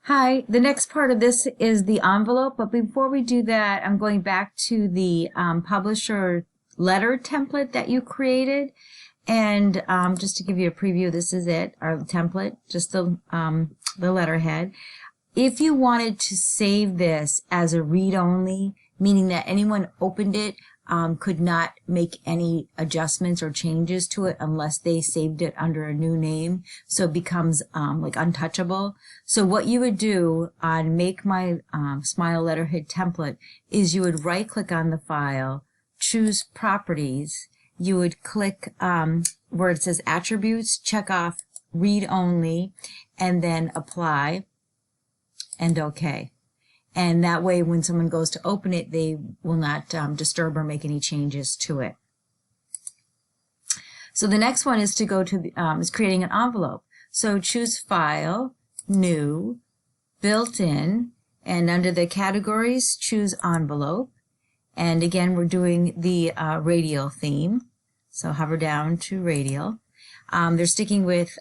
Hi, the next part of this is the envelope, but before we do that, I'm going back to the publisher letter template that you created. And just to give you a preview, this is it, our template, just the letterhead. If you wanted to save this as a read-only, meaning that anyone opened it could not make any adjustments or changes to it unless they saved it under a new name, so it becomes like untouchable. So what you would do on Make My Smile Letterhead template is you would right-click on the file, choose Properties, you would click where it says Attributes, check off Read Only, and then Apply and OK. And that way, when someone goes to open it, they will not disturb or make any changes to it. So the next one is to go to the, is creating an envelope. So choose File, New, Built-in, and under the categories, choose Envelope. And again, we're doing the radial theme. So hover down to radial. They're sticking with,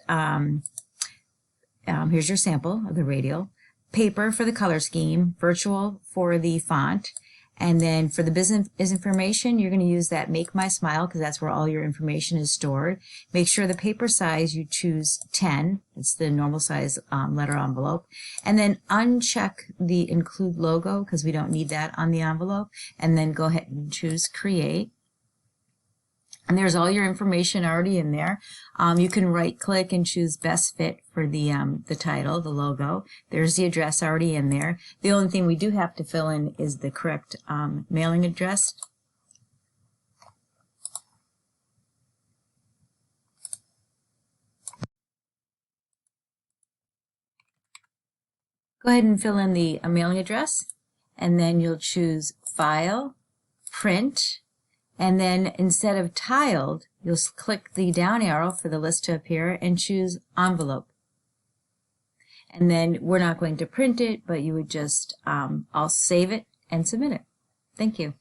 here's your sample of the radial. Paper for the color scheme, virtual for the font, and then for the business information, you're going to use that Make My Smile because that's where all your information is stored. Make sure the paper size you choose 10, it's the normal size letter envelope, and then uncheck the Include Logo because we don't need that on the envelope, and then go ahead and choose Create. And there's all your information already in there. You can right-click and choose Best Fit for the title, the logo. There's the address already in there. The only thing we do have to fill in is the correct mailing address. Go ahead and fill in the mailing address, and then you'll choose File, Print, and then instead of tiled, you'll click the down arrow for the list to appear and choose Envelope. And then we're not going to print it, but you would just I'll save it and submit it. Thank you.